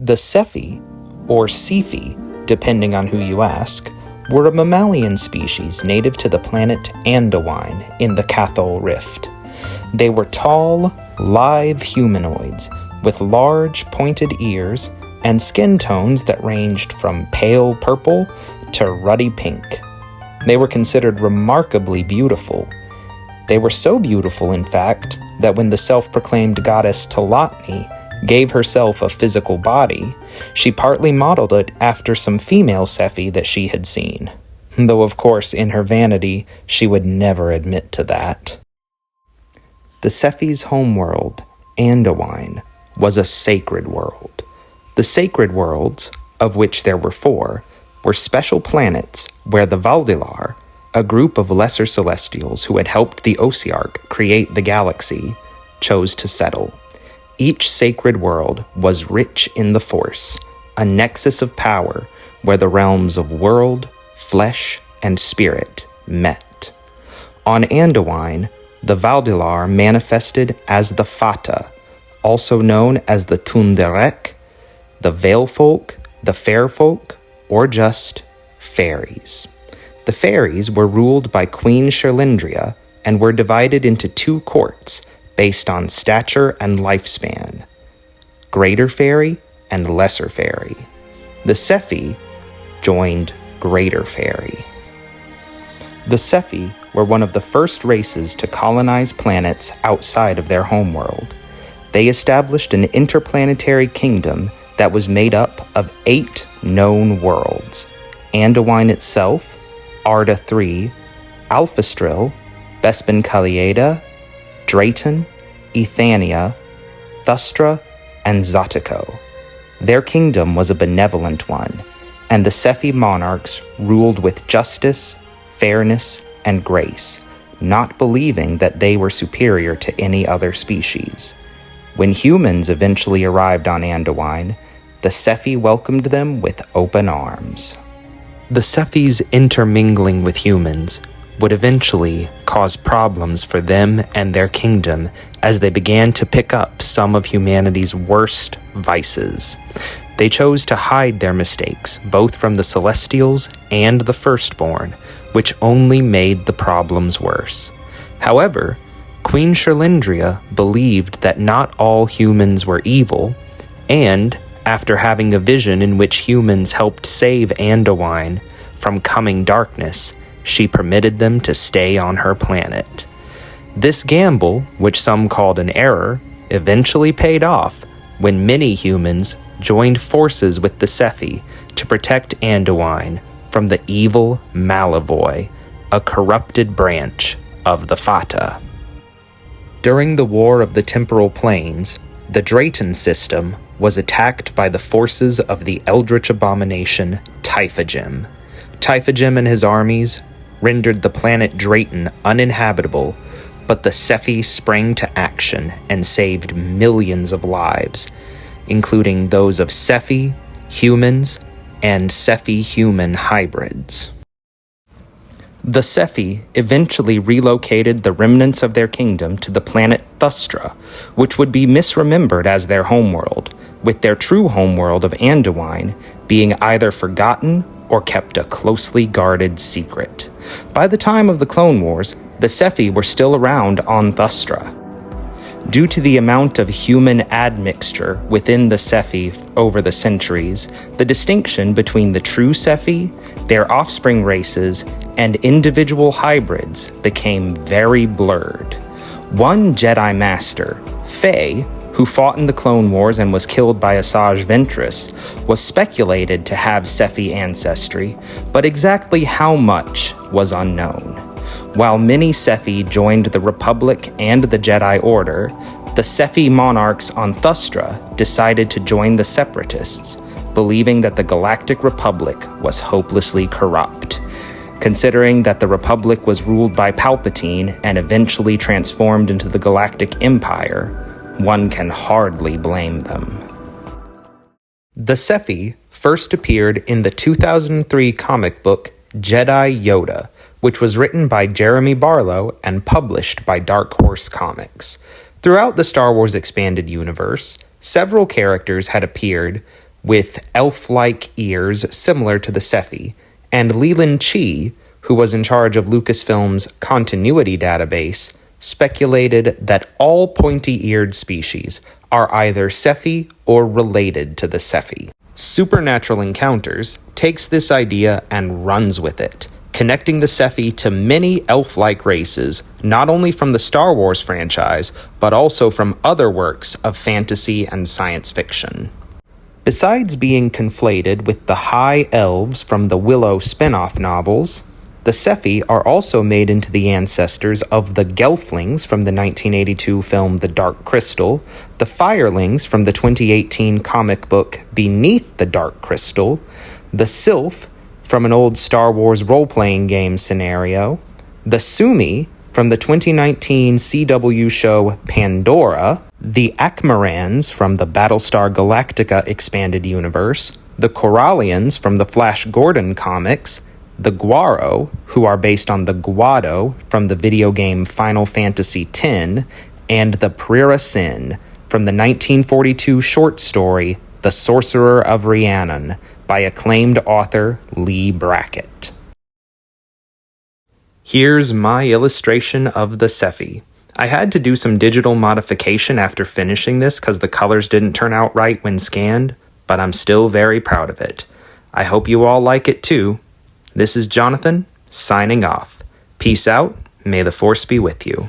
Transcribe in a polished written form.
The Sephi, or Sephi, depending on who you ask, were a mammalian species native to the planet Andowyne in the Cathol Rift. They were tall, lithe humanoids with large, pointed ears and skin tones that ranged from pale purple to ruddy pink. They were considered remarkably beautiful. They were so beautiful, in fact, that when the self-proclaimed goddess Telotni gave herself a physical body, she partly modeled it after some female Sephi that she had seen. Though, of course, in her vanity, she would never admit to that. The Sephi's homeworld, Andowyne, was a sacred world. The sacred worlds, of which there were 4, were special planets where the Valdilar, a group of lesser celestials who had helped the Osiarch create the galaxy, chose to settle. Each sacred world was rich in the Force, a nexus of power where the realms of world, flesh, and spirit met. On Andowyne, the Valdilar manifested as the Fata, also known as the Tunderek, the Veil Folk, the Fair Folk, or just fairies. The fairies were ruled by Queen Sherlindria and were divided into 2 courts based on stature and lifespan: Greater Fairy and Lesser Fairy. The Sephi joined Greater Fairy. The Sephi were one of the first races to colonize planets outside of their homeworld. They established an interplanetary kingdom that was made up of 8 known worlds: Andowyne itself, Arda III, Alphastril, Bespin Kalieda, Drayton, Ethania, Thustra, and Zotiko. Their kingdom was a benevolent one, and the Sephi monarchs ruled with justice, fairness, and grace, not believing that they were superior to any other species. When humans eventually arrived on Andowyne, the Sephi welcomed them with open arms. The Sephi's intermingling with humans would eventually cause problems for them and their kingdom as they began to pick up some of humanity's worst vices. They chose to hide their mistakes, both from the Celestials and the Firstborn, which only made the problems worse. However, Queen Sherlindria believed that not all humans were evil, and after having a vision in which humans helped save Andowyne from coming darkness, she permitted them to stay on her planet. This gamble, which some called an error, eventually paid off when many humans joined forces with the Sephi to protect Andowyne from the evil Malavoy, a corrupted branch of the Fata. During the War of the Temporal Planes, the Drayton system was attacked by the forces of the eldritch abomination Typhagem. Typhagem and his armies rendered the planet Drayton uninhabitable, but the Sephi sprang to action and saved millions of lives, including those of Sephi, humans, and Sephi-human hybrids. The Sephi eventually relocated the remnants of their kingdom to the planet Thustra, which would be misremembered as their homeworld, with their true homeworld of Andowyne being either forgotten or kept a closely guarded secret. By the time of the Clone Wars, the Sephi were still around on Thustra. Due to the amount of human admixture within the Sephi over the centuries, the distinction between the true Sephi, their offspring races, and individual hybrids became very blurred. One Jedi Master, Faye, who fought in the Clone Wars and was killed by Asajj Ventress, was speculated to have Sephi ancestry, but exactly how much was unknown. While many Sephi joined the Republic and the Jedi Order, the Sephi monarchs on Thustra decided to join the Separatists, believing that the Galactic Republic was hopelessly corrupt. Considering that the Republic was ruled by Palpatine and eventually transformed into the Galactic Empire, one can hardly blame them. The Sephi first appeared in the 2003 comic book Jedi Yoda, which was written by Jeremy Barlow and published by Dark Horse Comics. Throughout the Star Wars Expanded Universe, several characters had appeared with elf-like ears similar to the Sephi, and Leland Chee, who was in charge of Lucasfilm's continuity database, speculated that all pointy-eared species are either Sephi or related to the Sephi. Supernatural Encounters takes this idea and runs with it, connecting the Sephi to many elf-like races, not only from the Star Wars franchise, but also from other works of fantasy and science fiction. Besides being conflated with the High Elves from the Willow spin-off novels, the Sephi are also made into the ancestors of the Gelflings from the 1982 film The Dark Crystal, the Firelings from the 2018 comic book Beneath the Dark Crystal, the Sylph from an old Star Wars role-playing game scenario, the Sumi from the 2019 CW show Pandora, the Akmarans from the Battlestar Galactica expanded universe, the Corallians from the Flash Gordon comics, the Guaro, who are based on the Guado from the video game Final Fantasy X, and the Prira Sin from the 1942 short story The Sorcerer of Rhiannon by acclaimed author Lee Brackett. Here's my illustration of the Sephi. I had to do some digital modification after finishing this because the colors didn't turn out right when scanned, but I'm still very proud of it. I hope you all like it too. This is Jonathan, signing off. Peace out. May the Force be with you.